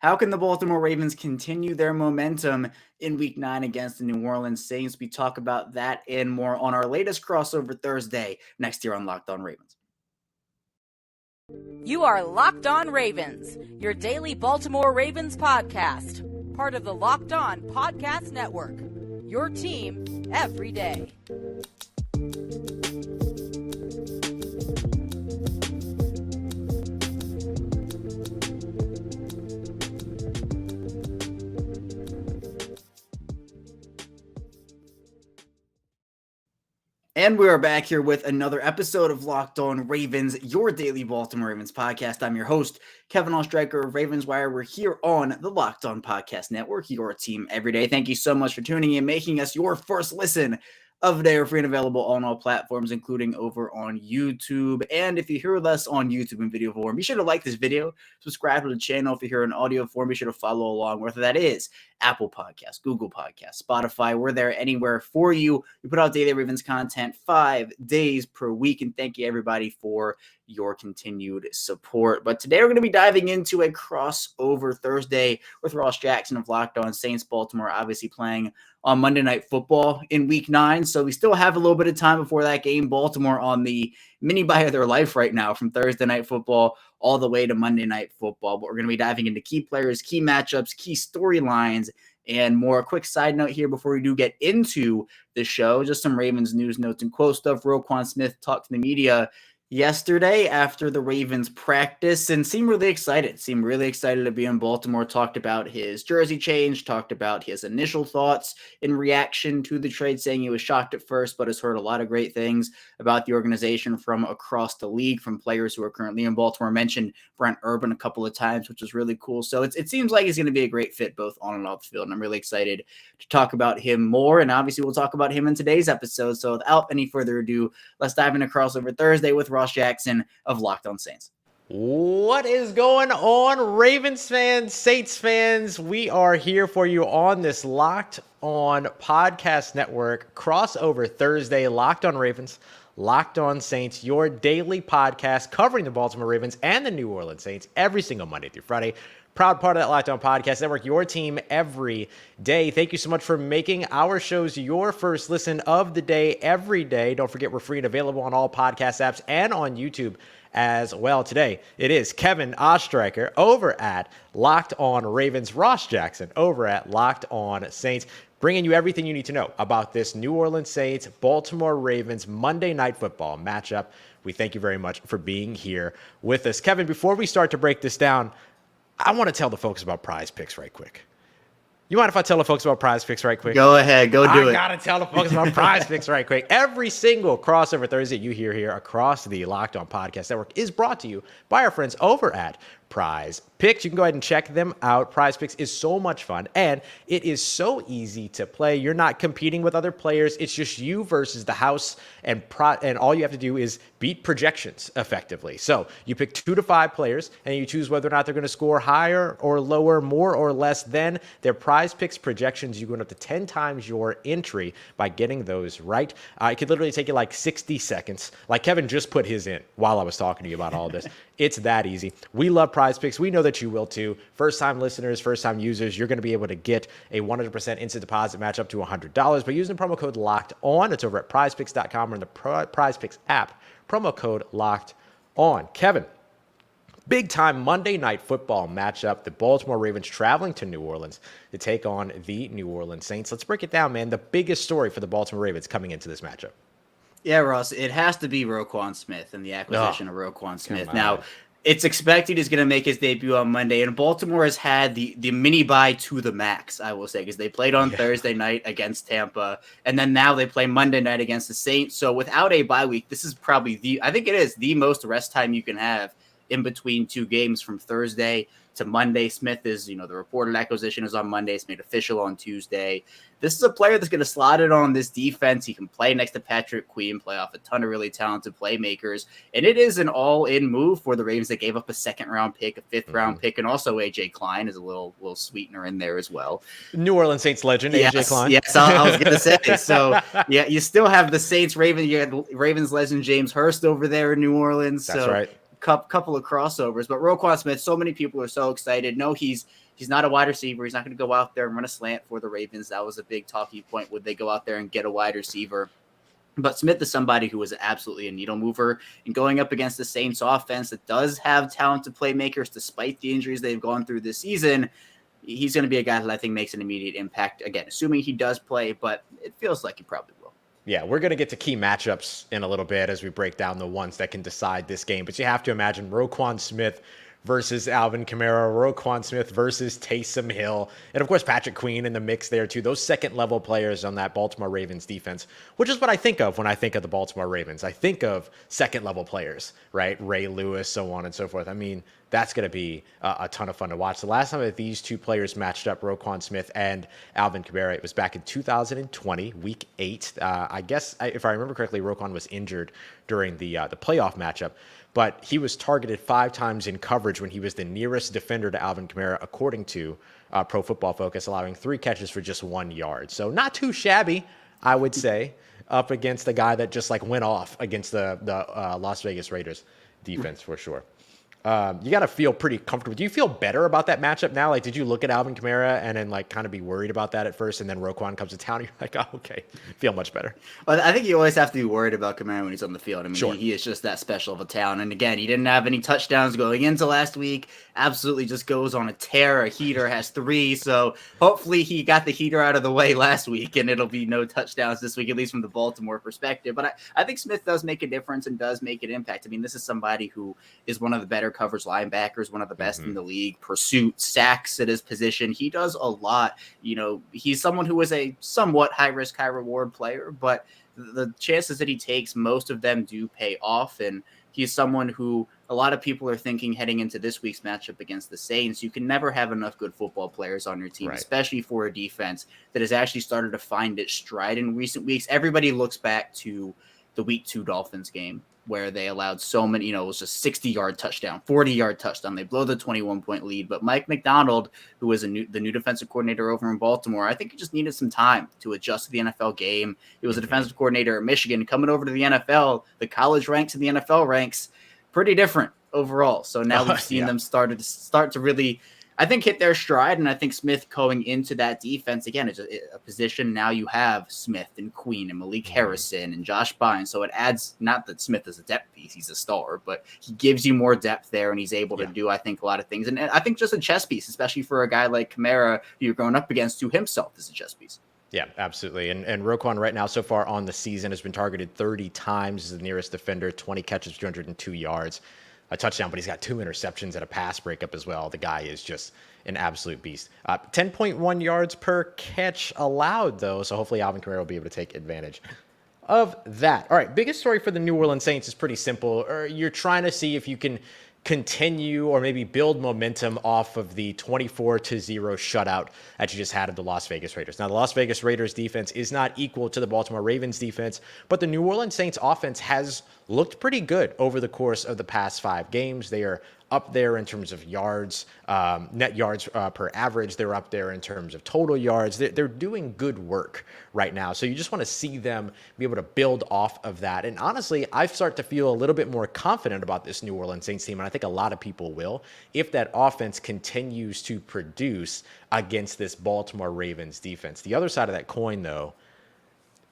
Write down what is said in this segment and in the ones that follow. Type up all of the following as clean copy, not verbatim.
How can the Baltimore Ravens continue their momentum in Week 9 against the New Orleans Saints? We talk about that and more on our latest crossover Thursday next year on Locked On Ravens. You are Locked On Ravens, your daily Baltimore Ravens podcast, part of the Locked On Podcast Network, your team every day. And we are back here with another episode of Locked On Ravens, your daily Baltimore Ravens podcast. I'm your host, Kevin Oestreicher of Ravens Wire. We're here on the Locked On Podcast Network, your team every day. Thank you so much for tuning in, making us your first listen of the day. We're free and available on all platforms, including over on YouTube. And if you hear us on YouTube in video form, be sure to like this video, subscribe to the channel. If you hear in audio form, be sure to follow along, whether that is Apple Podcasts, Google Podcasts, Spotify. We're there anywhere for you. We put out daily Ravens content 5 days per week. And thank you, everybody, for your continued support. But today we're going to be diving into a crossover Thursday with Ross Jackson of Locked On Saints. Baltimore obviously playing on Monday Night Football in Week 9. So we still have a little bit of time before that game. Baltimore on the mini bye of their life right now, from Thursday Night Football all the way to Monday Night Football. But we're going to be diving into key players, key matchups, key storylines, and more. A quick side note here before we do get into the show, just some Ravens news, notes, and quote stuff. Roquan Smith talked to the media yesterday after the Ravens practice and seemed really excited to be in Baltimore. Talked about his jersey change, talked about his initial thoughts in reaction to the trade, saying he was shocked at first, but has heard a lot of great things about the organization from across the league, from players who are currently in Baltimore. Mentioned Brent Urban a couple of times, which is really cool. So it seems like he's going to be a great fit both on and off the field, and I'm really excited to talk about him more. And obviously we'll talk about him in today's episode. So without any further ado, let's dive into crossover Thursday with Ross Jackson of Locked On Saints. What is going on, Ravens fans, Saints fans? We are here for you on this Locked On Podcast Network crossover Thursday. Locked On Ravens, Locked On Saints, your daily podcast covering the Baltimore Ravens and the New Orleans Saints every single Monday through Friday. Proud part of that Locked On Podcast Network, your team every day. Thank you so much for making our shows your first listen of the day every day. Don't forget, we're free and available on all podcast apps and on YouTube as well. Today, it is Kevin Oestreicher over at Locked On Ravens, Ross Jackson over at Locked On Saints, bringing you everything you need to know about this New Orleans Saints, Baltimore Ravens Monday Night Football matchup. We thank you very much for being here with us. Kevin, before we start to break this down, I want to tell the folks about PrizePicks right quick. You mind if I tell the folks about PrizePicks right quick? Go ahead. Do it. I got to tell the folks about PrizePicks right quick. Every single crossover Thursday you hear here across the Locked On Podcast Network is brought to you by our friends over at PrizePicks. You can go ahead and check them out. PrizePicks is so much fun, and it is so easy to play. You're not competing with other players. It's just you versus the house, and all you have to do is beat projections effectively. So you pick 2 to 5 players, and you choose whether or not they're going to score higher or lower, more or less than their PrizePicks projections. You go up to 10 times your entry by getting those right. It could literally take you like 60 seconds. Like Kevin just put his in while I was talking to you about all this. It's that easy. We love PrizePicks. We know that you will too. First-time listeners, first-time users, you're going to be able to get a 100% instant deposit match up to $100 by using the promo code LOCKEDON. It's over at PrizePicks.com or in the PrizePicks app. Promo code LOCKEDON. Kevin, big-time Monday Night Football matchup. The Baltimore Ravens traveling to New Orleans to take on the New Orleans Saints. Let's break it down, man. The biggest story for the Baltimore Ravens coming into this matchup. Yeah, Ross, it has to be Roquan Smith and the acquisition of Roquan Smith. Now, it's expected he's going to make his debut on Monday, and Baltimore has had the mini bye to the max, I will say, because they played on Thursday night against Tampa, and then now they play Monday night against the Saints. So without a bye week, this is probably I think it is the most rest time you can have in between 2 games from Thursday to Monday. Smith is, the reported acquisition is on Monday. It's made official on Tuesday. This is a player that's going to slot it on this defense. He can play next to Patrick Queen, play off a ton of really talented playmakers. And it is an all-in move for the Ravens that gave up a 2nd-round pick, a 5th-round pick, and also A.J. Klein is a little sweetener in there as well. New Orleans Saints legend, A.J. Klein. Yes, I was going to say. So, yeah, you still have the Saints, Ravens. You had Ravens legend James Hurst over there in New Orleans. That's right. Couple of crossovers, but Roquan Smith, so many people are so excited. No, he's he's not a wide receiver. He's not going to go out there and run a slant for the Ravens. That was a big talking point. Would they go out there and get a wide receiver? But Smith is somebody who is absolutely a needle mover, and going up against the Saints offense that does have talented playmakers despite the injuries they've gone through this season, he's going to be a guy that I think makes an immediate impact. Again, assuming he does play, but it feels like he probably will. Yeah, we're going to get to key matchups in a little bit as we break down the ones that can decide this game. But you have to imagine Roquan Smith versus Alvin Kamara, Roquan Smith versus Taysom Hill, and of course Patrick Queen in the mix there too. Those second-level players on that Baltimore Ravens defense, which is what I think of when I think of the Baltimore Ravens. I think of second-level players, right? Ray Lewis, so on and so forth. I mean, that's going to be a ton of fun to watch. The last time that these two players matched up, Roquan Smith and Alvin Kamara, it was back in 2020, Week 8. I guess, if I remember correctly, Roquan was injured during the playoff matchup, but he was targeted 5 times in coverage when he was the nearest defender to Alvin Kamara, according to Pro Football Focus, allowing 3 catches for just 1 yard. So not too shabby, I would say, up against the guy that just like went off against the Las Vegas Raiders defense for sure. You got to feel pretty comfortable. Do you feel better about that matchup now? Like, did you look at Alvin Kamara and then like kind of be worried about that at first, and then Roquan comes to town and you're like, oh, okay, feel much better? Well, I think you always have to be worried about Kamara when he's on the field. I mean, Sure. he is just that special of a talent. And again, he didn't have any touchdowns going into last week. Absolutely just goes on a tear. A heater, has 3. So hopefully he got the heater out of the way last week and it'll be no touchdowns this week, at least from the Baltimore perspective. But I think Smith does make a difference and does make an impact. I mean, this is somebody who is one of the better coverage linebackers, one of the best in the league, pursuit, sacks at his position. He does a lot. You know, he's someone who is a somewhat high risk, high reward player, but the chances that he takes, most of them do pay off. And he's someone who a lot of people are thinking heading into this week's matchup against the Saints, you can never have enough good football players on your team, right, especially for a defense that has actually started to find its stride in recent weeks. Everybody looks back to the Week 2 Dolphins game where they allowed so many, it was just 60-yard touchdown, 40-yard touchdown. They blow the 21-point lead. But Mike McDonald, who is the new defensive coordinator over in Baltimore, I think he just needed some time to adjust to the NFL game. He was a defensive coordinator at Michigan. Coming over to the NFL, the college ranks and the NFL ranks, pretty different overall. So now we've seen them start to really, I think, hit their stride. And I think Smith going into that defense, again, it's a position now you have Smith and Queen and Malik Harrison and Josh Bynes. So it adds, not that Smith is a depth piece, he's a star, but he gives you more depth there and he's able to do, I think, a lot of things. And I think just a chess piece, especially for a guy like Kamara, who you're going up against, who himself is a chess piece. Yeah, absolutely. And Roquan right now so far on the season has been targeted 30 times as the nearest defender, 20 catches, 202 yards, a touchdown, but he's got 2 interceptions and a pass breakup as well. The guy is just an absolute beast. 10.1 yards per catch allowed, though, so hopefully Alvin Kamara will be able to take advantage of that. All right, biggest story for the New Orleans Saints is pretty simple. You're trying to see if you can continue or maybe build momentum off of the 24-0 shutout that you just had of the Las Vegas Raiders. Now, the Las Vegas Raiders defense is not equal to the Baltimore Ravens defense, but the New Orleans Saints offense has looked pretty good over the course of the past 5 games. They are up there in terms of yards, net yards per average. They're up there in terms of total yards. They're doing good work right now. So you just want to see them be able to build off of that. And honestly, I start to feel a little bit more confident about this New Orleans Saints team. And I think a lot of people will, if that offense continues to produce against this Baltimore Ravens defense. The other side of that coin, though,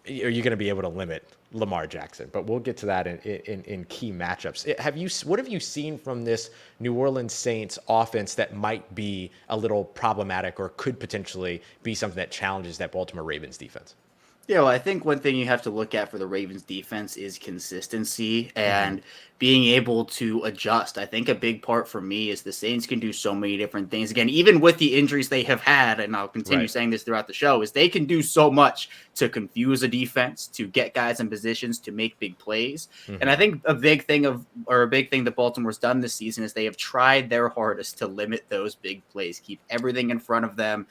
are you going to be able to limit Lamar Jackson? But we'll get to that in key matchups. What have you seen from this New Orleans Saints offense that might be a little problematic or could potentially be something that challenges that Baltimore Ravens defense? Yeah, well, I think one thing you have to look at for the Ravens defense is consistency and being able to adjust. I think a big part for me is the Saints can do so many different things. Again, even with the injuries they have had, and I'll continue saying this throughout the show, is they can do so much to confuse a defense, to get guys in positions, to make big plays. And I think a big thing that Baltimore's done this season is they have tried their hardest to limit those big plays, keep everything in front of them.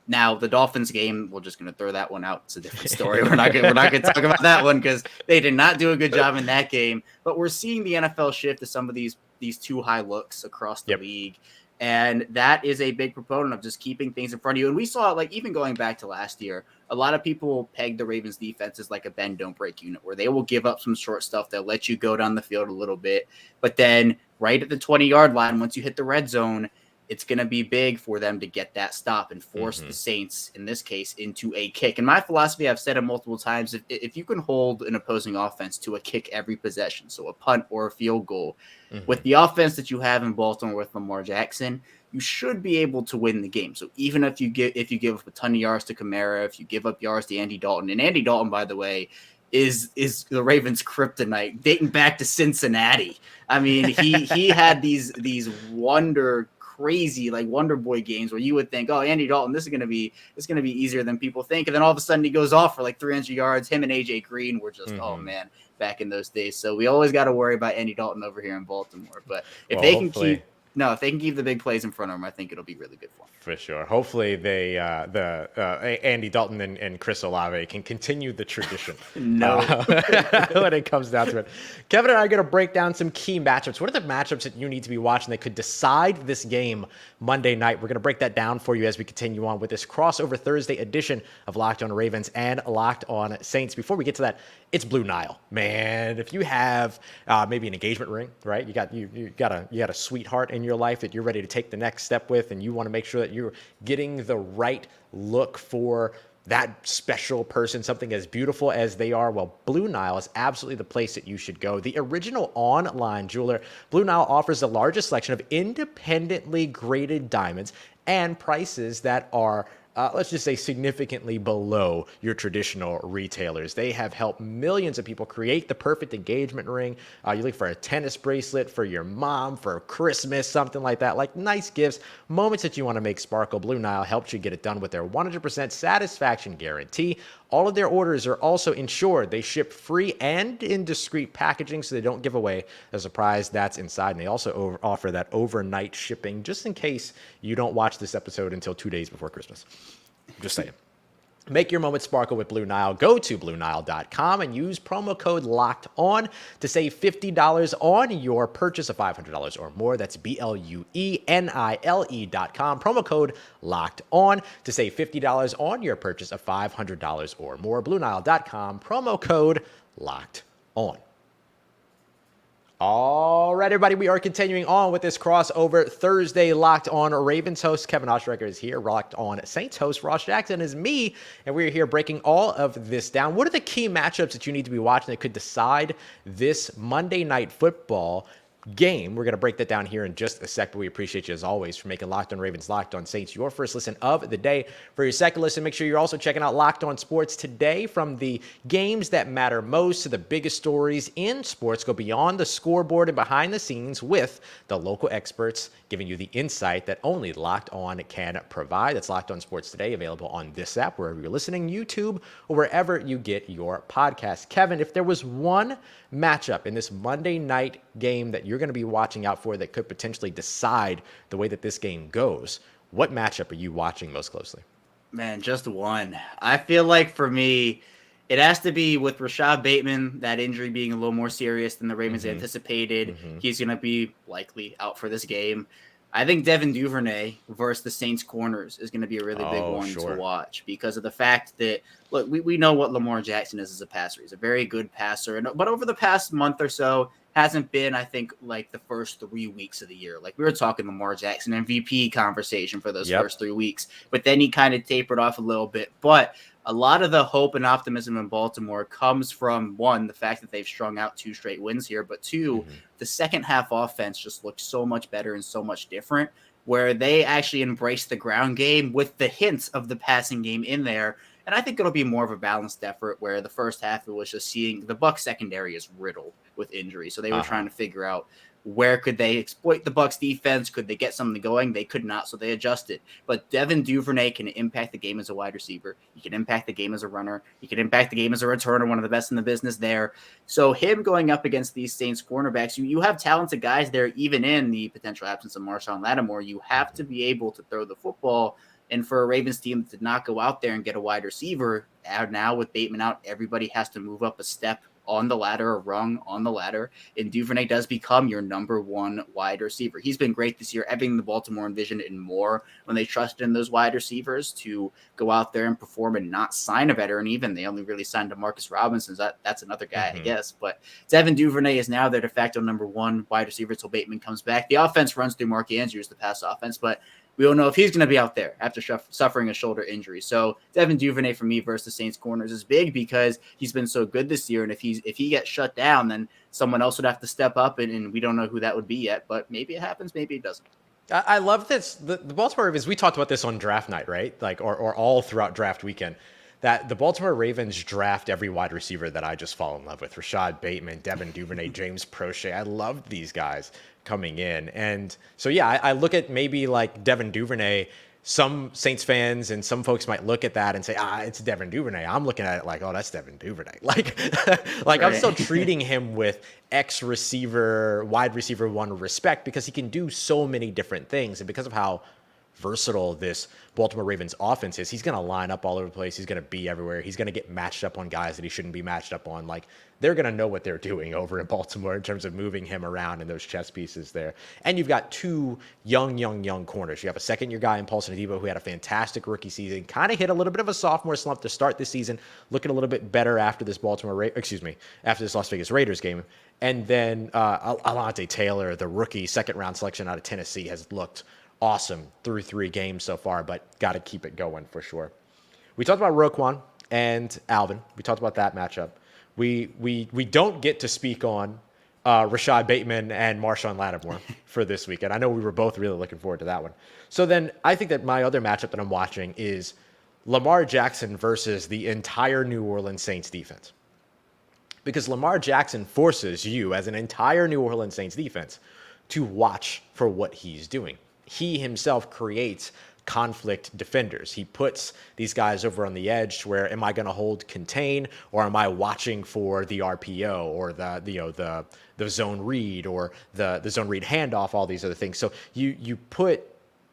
Now, the Dolphins game, we're just going to throw that one out. It's a different story. We're not going to talk about that one because they did not do a good job in that game. But we're seeing the NFL shift to some of these too high looks across the league. And that is a big proponent of just keeping things in front of you. And we saw, like, even going back to last year, a lot of people peg the Ravens defense as like a bend, don't break unit where they will give up some short stuff. They'll let you go down the field a little bit. But then right at the 20-yard line, once you hit the red zone, it's going to be big for them to get that stop and force the Saints, in this case, into a kick. And my philosophy, I've said it multiple times, if you can hold an opposing offense to a kick every possession, so a punt or a field goal, with the offense that you have in Baltimore with Lamar Jackson, you should be able to win the game. So even if you give up a ton of yards to Kamara, if you give up yards to Andy Dalton, and Andy Dalton, by the way, is the Ravens' kryptonite dating back to Cincinnati. I mean, he had these crazy like Wonder Boy games where you would think, oh, Andy Dalton, this is gonna be easier than people think, and then all of a sudden he goes off for like 300 yards. Him and AJ Green were just oh man, back in those days. So we always got to worry about Andy Dalton over here in Baltimore. But if they can keep the big plays in front of them, I think it'll be really good for them. For sure. Hopefully they Andy Dalton and Chris Olave can continue the tradition. No. When it comes down to it. Kevin and I are going to break down some key matchups. What are the matchups that you need to be watching that could decide this game Monday night? We're going to break that down for you as we continue on with this crossover Thursday edition of Locked On Ravens and Locked On Saints. Before we get to that, it's BlueNile. Man, if you have maybe an engagement ring, right? You got a sweetheart in your life that you're ready to take the next step with, and you want to make sure that you're getting the right look for that special person, something as beautiful as they are. Well, BlueNile is absolutely the place that you should go. The original online jeweler, BlueNile offers the largest selection of independently graded diamonds and prices that are let's just say significantly below your traditional retailers. They have helped millions of people create the perfect engagement ring. You look for a tennis bracelet for your mom, for Christmas, something like that, like nice gifts, moments that you want to make sparkle. BlueNile helps you get it done with their 100% satisfaction guarantee. All of their orders are also insured. They ship free and in discreet packaging, so they don't give away a surprise that's inside. And they also offer that overnight shipping, just in case you don't watch this episode until 2 days before Christmas. Just saying. Make your moment sparkle with BlueNile. Go to BlueNile.com and use promo code LOCKEDON to save $50 on your purchase of $500 or more. That's BlueNile.com. Promo code LOCKEDON to save $50 on your purchase of $500 or more. BlueNile.com. Promo code LOCKEDON. All right, everybody, we are continuing on with this crossover Thursday. Locked On Ravens host Kevin Oestreicher is here. Locked On Saints host Ross Jackson is me, and we're here breaking all of this down. What are the key matchups that you need to be watching that could decide this Monday Night Football game? We're going to break that down here in just a sec, but we appreciate you as always for making Locked On Ravens, Locked On Saints your first listen of the day. For your second listen, make sure you're also checking out Locked On Sports today. From the games that matter most to the biggest stories in sports, go beyond the scoreboard and behind the scenes with the local experts giving you the insight that only Locked On can provide. That's Locked On Sports today, available on this app, wherever you're listening, YouTube, or wherever you get your podcast. Kevin, if there was one matchup in this Monday night game that you're going to be watching out for that could potentially decide the way that this game goes, what matchup are you watching most closely? Man, just one. I feel like for me, it has to be with Rashad Bateman, that injury being a little more serious than the Ravens anticipated. He's going to be likely out for this game. I think Devin Duvernay versus the Saints corners is going to be a really big one to watch because of the fact that, look, we know what Lamar Jackson is as a passer. He's a very good passer, but over the past month or so, hasn't been, I think, like the first 3 weeks of the year. Like we were talking Lamar Jackson MVP conversation for those first 3 weeks, but then he kind of tapered off a little bit. But a lot of the hope and optimism in Baltimore comes from, one, the fact that they've strung out 2 straight wins here, but two, the second half offense just looks so much better and so much different, where they actually embrace the ground game with the hints of the passing game in there. And I think it'll be more of a balanced effort, where the first half it was just seeing the Bucs secondary is riddled with injury. So they were trying to figure out where could they exploit the Bucs defense? Could they get something going? They could not, so they adjusted. But Devin Duvernay can impact the game as a wide receiver. He can impact the game as a runner. He can impact the game as a returner, one of the best in the business there. So him going up against these Saints cornerbacks, you have talented guys there, even in the potential absence of Marshawn Lattimore. You have to be able to throw the football. And for a Ravens team to not go out there and get a wide receiver, now with Bateman out, everybody has to move up a step on the ladder, a rung on the ladder, and Duvernay does become your number one wide receiver. He's been great this year. Everything the Baltimore envisioned and more when they trusted in those wide receivers to go out there and perform and not sign a veteran. Even they only really signed DeMarcus Robinson. That's another guy, I guess. But Devin Duvernay is now their de facto number one wide receiver until Bateman comes back. The offense runs through Mark Andrews, the pass offense, but we don't know if he's going to be out there after suffering a shoulder injury. So Devin Duvernay for me versus the Saints corners is big because he's been so good this year. And if he gets shut down, then someone else would have to step up, and we don't know who that would be yet. But maybe it happens, maybe it doesn't. I love this. The Baltimore Ravens, we talked about this on draft night, right? Like, or all throughout draft weekend, that the Baltimore Ravens draft every wide receiver that I just fall in love with. Rashad Bateman, Devin Duvernay, James Prochet. I loved these guys coming in. And so, yeah, I look at maybe like Devin Duvernay. Some Saints fans and some folks might look at that and say, it's Devin Duvernay. I'm looking at it like, oh, that's Devin Duvernay. Like Right. I'm still treating him with wide receiver one respect because he can do so many different things. And because of how versatile this Baltimore Ravens offense is, he's going to line up all over the place. He's going to be everywhere. He's going to get matched up on guys that he shouldn't be matched up on. Like, they're going to know what they're doing over in Baltimore in terms of moving him around in those chess pieces there. And you've got two young corners. You have a second-year guy in Paulson Adebo who had a fantastic rookie season, kind of hit a little bit of a sophomore slump to start this season, looking a little bit better after this after this Las Vegas Raiders game. And then Alante Taylor, the rookie second-round selection out of Tennessee, has looked awesome through 3 games so far, but got to keep it going for sure. We talked about Roquan and Alvin. We talked about that matchup. We don't get to speak on Rashad Bateman and Marshawn Lattimore for this weekend. I know we were both really looking forward to that one. So then I think that my other matchup that I'm watching is Lamar Jackson versus the entire New Orleans Saints defense. Because Lamar Jackson forces you as an entire New Orleans Saints defense to watch for what he's doing. He himself creates conflict defenders. He puts these guys over on the edge where, am I going to hold contain, or am I watching for the RPO or the zone read or the zone read handoff, all these other things. So you put,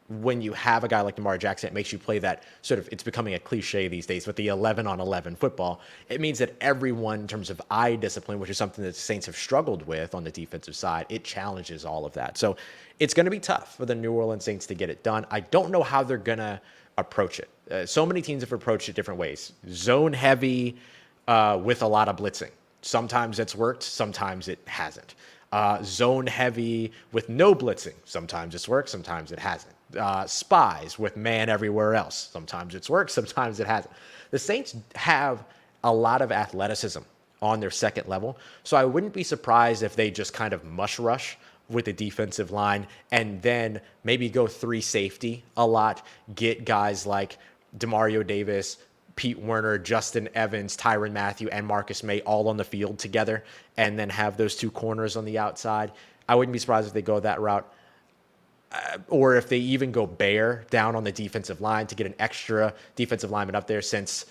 when you have a guy like Lamar Jackson, it makes you play that sort of, it's becoming a cliche these days, but the 11-on-11 football. It means that everyone, in terms of eye discipline, which is something that the Saints have struggled with on the defensive side, it challenges all of that. So it's going to be tough for the New Orleans Saints to get it done. I don't know how they're going to approach it. So many teams have approached it different ways. Zone heavy with a lot of blitzing. Sometimes it's worked, sometimes it hasn't. Zone heavy with no blitzing. Sometimes it's worked, sometimes it hasn't. Spies with man everywhere else. Sometimes it's worked, sometimes it hasn't. The Saints have a lot of athleticism on their second level, so I wouldn't be surprised if they just kind of mush rush with the defensive line and then maybe go 3 safety a lot, get guys like Demario Davis, Pete Werner, Justin Evans, Tyrann Mathieu, and Marcus May all on the field together, and then have those 2 corners on the outside. I wouldn't be surprised if they go that route. Or if they even go bare down on the defensive line to get an extra defensive lineman up there, since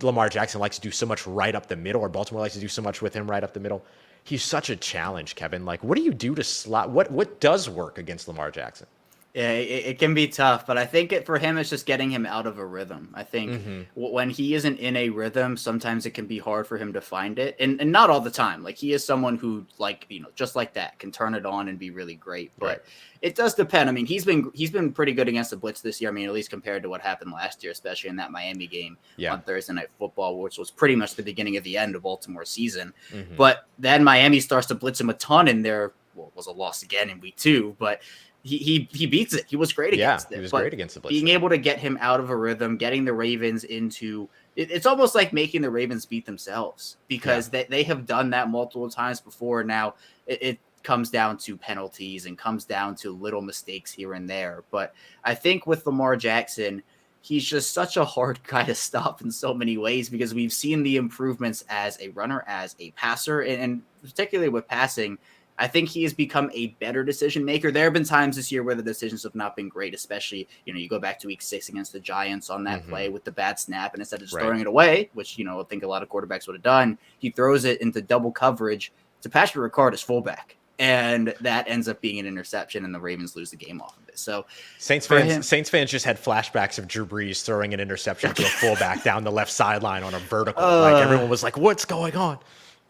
Lamar Jackson likes to do so much right up the middle, or Baltimore likes to do so much with him right up the middle. He's such a challenge, Kevin. Like, what do you do to slot? What does work against Lamar Jackson? Yeah, it can be tough, but I think for him, it's just getting him out of a rhythm. I think when he isn't in a rhythm, sometimes it can be hard for him to find it, and not all the time. Like, he is someone who, like, just like that, can turn it on and be really great. But right. It does depend. I mean, he's been pretty good against the blitz this year. I mean, at least compared to what happened last year, especially in that Miami game on Thursday Night Football, which was pretty much the beginning of the end of Baltimore's season. But then Miami starts to blitz him a ton in there. Well, it was a loss again in week 2, but he beats it. He was great against it. He was great against the blitz. Being able to get him out of a rhythm, getting the Ravens into it's almost like making the Ravens beat themselves, because they have done that multiple times before. Now it comes down to penalties and comes down to little mistakes here and there. But I think with Lamar Jackson, he's just such a hard guy to stop in so many ways, because we've seen the improvements as a runner, as a passer, and particularly with passing. I think he has become a better decision maker. There have been times this year where the decisions have not been great, especially, you go back to week 6 against the Giants on that play with the bad snap, and instead of just throwing it away, which, I think a lot of quarterbacks would have done, he throws it into double coverage to Patrick Ricard as fullback. And that ends up being an interception, and the Ravens lose the game off of it. So Saints fans just had flashbacks of Drew Brees throwing an interception to a fullback down the left sideline on a vertical. Like, everyone was like, what's going on?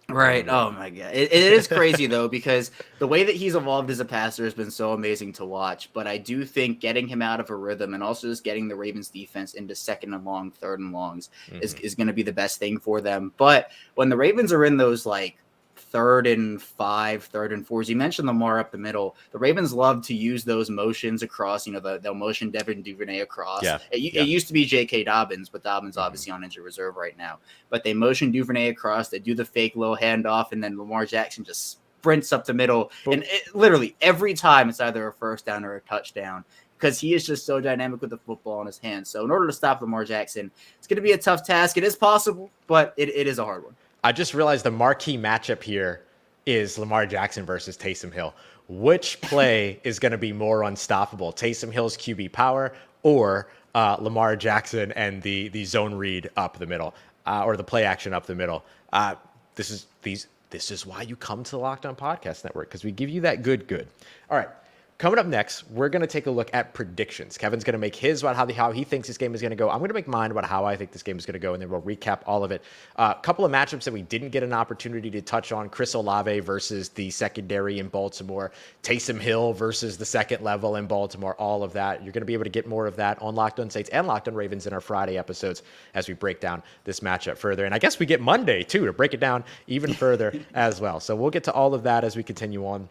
Right. Oh my God. It is crazy though, because the way that he's evolved as a passer has been so amazing to watch. But I do think getting him out of a rhythm and also just getting the Ravens defense into second and long, third and longs is going to be the best thing for them. But when the Ravens are in those like third and five, third and fours, you mentioned Lamar up the middle. The Ravens love to use those motions across, they'll motion Devin Duvernay across. Yeah. It used to be J.K. Dobbins, but Dobbins obviously on injured reserve right now. But they motion Duvernay across, they do the fake little handoff, and then Lamar Jackson just sprints up the middle. And literally every time it's either a first down or a touchdown, because he is just so dynamic with the football in his hands. So in order to stop Lamar Jackson, it's going to be a tough task. It is possible, but it is a hard one. I just realized the marquee matchup here is Lamar Jackson versus Taysom Hill. Which play is going to be more unstoppable? Taysom Hill's QB power or Lamar Jackson and the zone read up the middle or the play action up the middle? This is why you come to the Locked On Podcast Network, because we give you that good. All right. Coming up next, we're going to take a look at predictions. Kevin's going to make his about how he thinks this game is going to go. I'm going to make mine about how I think this game is going to go, and then we'll recap all of it. A couple of matchups that we didn't get an opportunity to touch on. Chris Olave versus the secondary in Baltimore. Taysom Hill versus the second level in Baltimore. All of that. You're going to be able to get more of that on Locked On Saints and Locked On Ravens in our Friday episodes as we break down this matchup further. And I guess we get Monday, too, to break it down even further as well. So we'll get to all of that as we continue on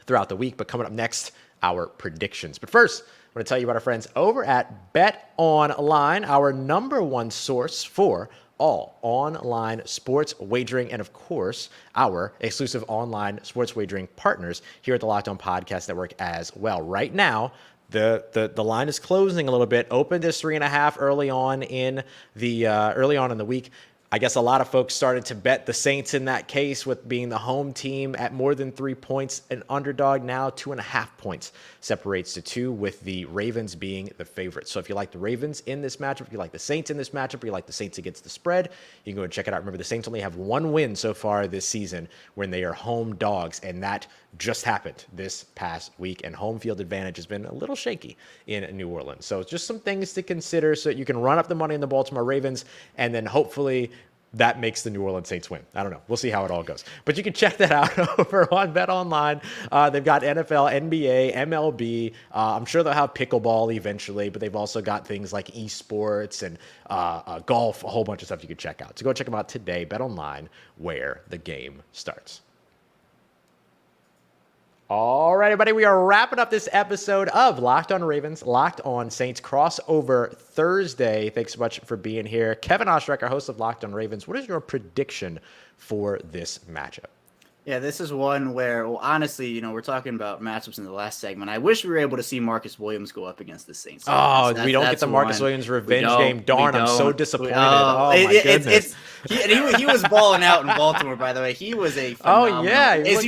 throughout the week. But coming up next, our predictions. But first, I'm going to tell you about our friends over at BetOnline, our number one source for all online sports wagering, and of course, our exclusive online sports wagering partners here at the Locked On Podcast Network as well. Right now, the line is closing a little bit. Opened as 3.5 early on in the week. I guess a lot of folks started to bet the Saints in that case, with being the home team at more than 3 points. An underdog now 2.5 points separates to 2, with the Ravens being the favorite. So if you like the Ravens in this matchup, if you like the Saints in this matchup, or you like the Saints against the spread, you can go and check it out. Remember, the Saints only have one win so far this season when they are home dogs, and that just happened this past week, and home field advantage has been a little shaky in New Orleans. So just some things to consider so that you can run up the money in the Baltimore Ravens, and then hopefully that makes the New Orleans Saints win. I don't know. We'll see how it all goes. But you can check that out over on BetOnline. They've got NFL, NBA, MLB. I'm sure they'll have pickleball eventually, but they've also got things like esports and golf, a whole bunch of stuff you can check out. So go check them out today. BetOnline, where the game starts. All right, everybody, we are wrapping up this episode of Locked On Ravens, Locked On Saints crossover Thursday. Thanks so much for being here. Kevin Ostreicher, host of Locked On Ravens. What is your prediction for this matchup? Yeah, this is one where, well, honestly, we're talking about matchups in the last segment. I wish we were able to see Marcus Williams go up against the Saints. We don't get the Marcus Williams revenge game. Darn, I'm so disappointed. My goodness. He was balling out in Baltimore, by the way. He was a phenomenal, as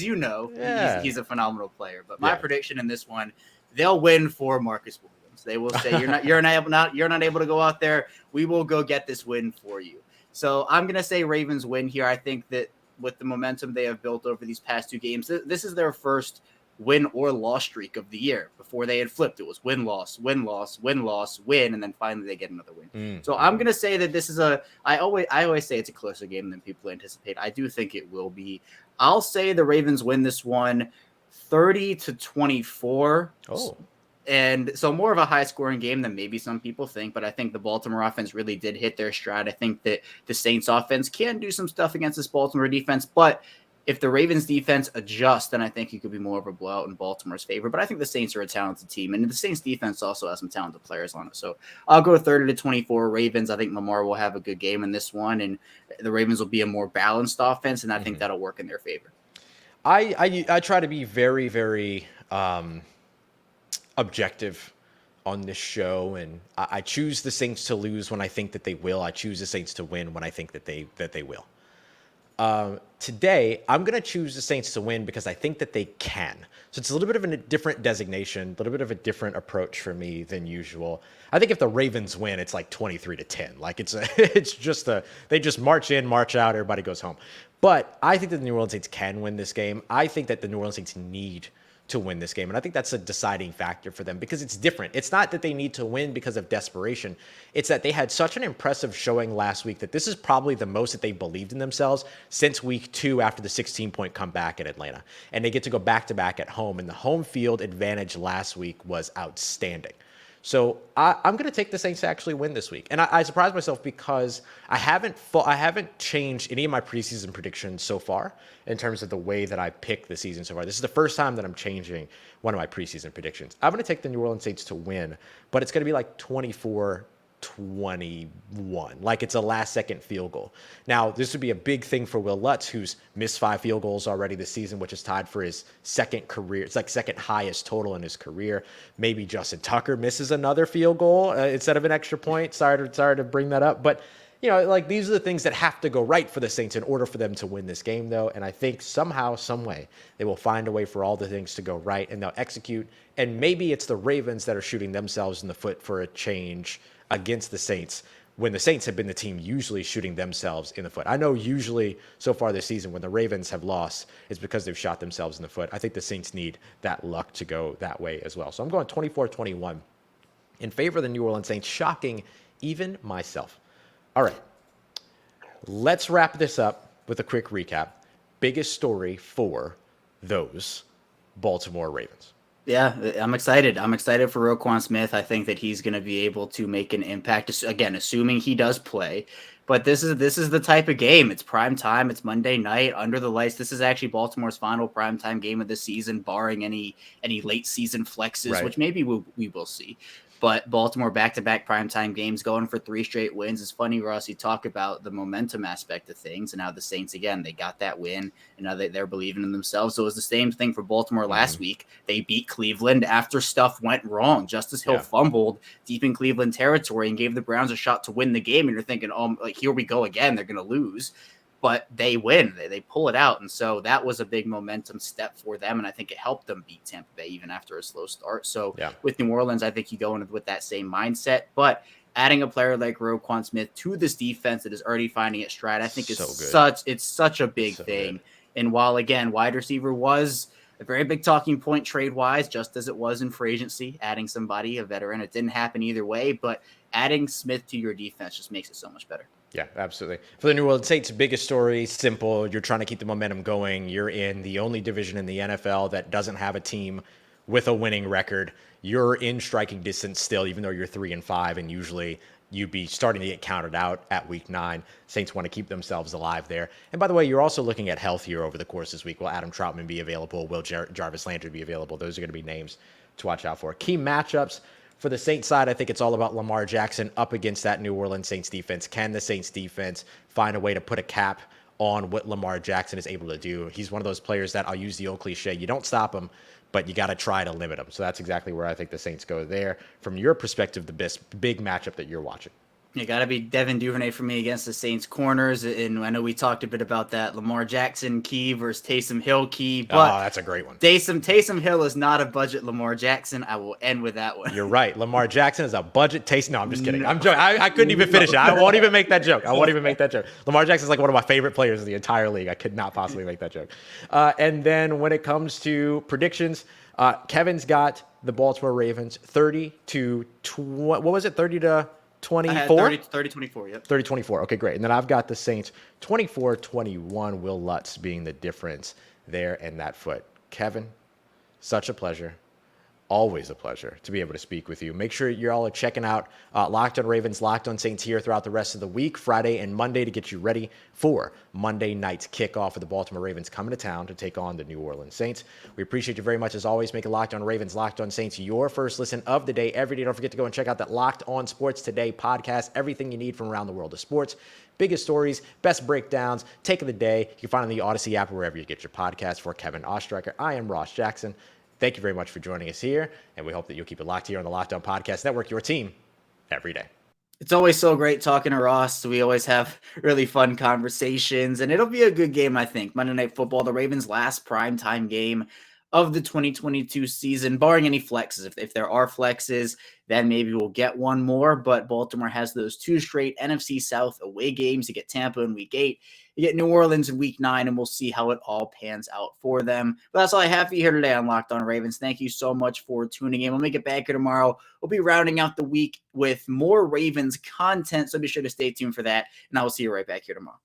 you know, he's a phenomenal player. But my prediction in this one, they'll win for Marcus Williams. They will say, you're not able to go out there. We will go get this win for you. So I'm gonna say Ravens win here. I think that with the momentum they have built over these past 2 games, this is their first win or loss streak of the year. Before they had flipped, it was win, loss, win, loss, win, loss, win, and then finally they get another win. So I'm going to say that this is I always say it's a closer game than people anticipate. I do think it will be. I'll say the Ravens win this one 30-24. Oh. And so more of a high-scoring game than maybe some people think, but I think the Baltimore offense really did hit their stride. I think that the Saints offense can do some stuff against this Baltimore defense, but if the Ravens defense adjusts, then I think it could be more of a blowout in Baltimore's favor. But I think the Saints are a talented team, and the Saints defense also has some talented players on it. So I'll go 30-24 Ravens. I think Lamar will have a good game in this one, and the Ravens will be a more balanced offense, and I think that'll work in their favor. I try to be very, very objective on this show, and I choose the Saints to lose when I think that they will. I choose the Saints to win when I think that they will. Today, I'm going to choose the Saints to win because I think that they can. So it's a little bit of a different designation, a little bit of a different approach for me than usual. I think if the Ravens win, it's like 23-10. Like they just march in, march out, everybody goes home. But I think that the New Orleans Saints can win this game. I think that the New Orleans Saints need to win this game. And I think that's a deciding factor for them because it's different. It's not that they need to win because of desperation. It's that they had such an impressive showing last week that this is probably the most that they believed in themselves since week 2 after the 16-point comeback at Atlanta. And they get to go back-to-back at home. And the home field advantage last week was outstanding. So I'm going to take the Saints to actually win this week. And I surprised myself because I haven't changed any of my preseason predictions so far in terms of the way that I pick the season so far. This is the first time that I'm changing one of my preseason predictions. I'm going to take the New Orleans Saints to win, but it's going to be like 24-21, like it's a last-second field goal. Now, this would be a big thing for Will Lutz, who's missed 5 field goals already this season, which is tied for his second highest total in his career. Maybe Justin Tucker misses another field goal instead of an extra point. Sorry to bring that up, but like these are the things that have to go right for the Saints in order for them to win this game, though. And I think somehow, some way, they will find a way for all the things to go right, and they'll execute. And maybe it's the Ravens that are shooting themselves in the foot for a change against the Saints, when the Saints have been the team usually shooting themselves in the foot. I know usually so far this season when the Ravens have lost, it's because they've shot themselves in the foot. I think the Saints need that luck to go that way as well. So I'm going 24-21 in favor of the New Orleans Saints, shocking even myself. All right, let's wrap this up with a quick recap. Biggest story for those Baltimore Ravens. Yeah, I'm excited. I'm excited for Roquan Smith. I think that he's going to be able to make an impact, again, assuming he does play. But this is the type of game. It's prime time. It's Monday night under the lights. This is actually Baltimore's final primetime game of the season, barring any late season flexes, right, which maybe we will see. But Baltimore back-to-back primetime games going for 3 straight wins. It's funny, Ross, you talk about the momentum aspect of things and how the Saints, again, they got that win and now they're believing in themselves. So it was the same thing for Baltimore last week. They beat Cleveland after stuff went wrong. Justice Hill fumbled deep in Cleveland territory and gave the Browns a shot to win the game. And you're thinking, oh, like, here we go again. They're going to lose. But they win. They pull it out. And so that was a big momentum step for them. And I think it helped them beat Tampa Bay even after a slow start. So with New Orleans, I think you go in with that same mindset. But adding a player like Roquan Smith to this defense that is already finding its stride, I think it's such a big thing. Good. And while, again, wide receiver was a very big talking point trade-wise, just as it was in free agency, adding somebody, a veteran. It didn't happen either way. But adding Smith to your defense just makes it so much better. Yeah, absolutely. For the New Orleans Saints, biggest story, simple. You're trying to keep the momentum going. You're in the only division in the NFL that doesn't have a team with a winning record. You're in striking distance still, even though you're 3-5, and usually you'd be starting to get counted out at week 9. Saints want to keep themselves alive there. And by the way, you're also looking at health here over the course this week. Will Adam Troutman be available? Will Jarvis Landry be available? Those are going to be names to watch out for. Key matchups. For the Saints side, I think it's all about Lamar Jackson up against that New Orleans Saints defense. Can the Saints defense find a way to put a cap on what Lamar Jackson is able to do? He's one of those players that, I'll use the old cliche, you don't stop him, but you got to try to limit him. So that's exactly where I think the Saints go there. From your perspective, the big matchup that you're watching. You got to be Devin Duvernay for me against the Saints corners. And I know we talked a bit about that Lamar Jackson key versus Taysom Hill key. But that's a great one. Taysom Hill is not a budget Lamar Jackson. I will end with that one. You're right. Lamar Jackson is a budget Taysom. No, I'm just kidding. I'm joking. I couldn't even finish it. I won't even make that joke. Lamar Jackson is like one of my favorite players in the entire league. I could not possibly make that joke. And then when it comes to predictions, Kevin's got the Baltimore Ravens 30-20. What was it? 30-24? 30-24, yep. 30-24. Okay, great. And then I've got the Saints 24-21, Will Lutz being the difference there in that foot. Kevin, such a pleasure. Always a pleasure to be able to speak with you. Make sure you're all checking out Locked on Ravens, Locked on Saints here throughout the rest of the week, Friday and Monday, to get you ready for Monday night's kickoff of the Baltimore Ravens coming to town to take on the New Orleans Saints. We appreciate you very much as always. Make Locked on Ravens, Locked on Saints your first listen of the day every day. Don't forget to go and check out that Locked on Sports Today podcast. Everything you need from around the world of sports. Biggest stories, best breakdowns, take of the day. You can find on the Odyssey app or wherever you get your podcast. For Kevin Ostreicher, I am Ross Jackson. Thank you very much for joining us here, and we hope that you'll keep it locked here on the Locked On Podcast Network, your team every day. It's always so great talking to Ross. We always have really fun conversations, and it'll be a good game, I think. Monday Night Football, the Ravens' last primetime game of the 2022 season, barring any flexes. If there are flexes, then maybe we'll get one more. But Baltimore has those 2 straight NFC South away games. You get Tampa in week 8, you get New Orleans in week 9, and we'll see how it all pans out for them. But that's all I have for you here today on Locked On Ravens. Thank you so much for tuning in. We'll make it back here tomorrow. We'll be rounding out the week with more Ravens content, so be sure to stay tuned for that. And I will see you right back here tomorrow.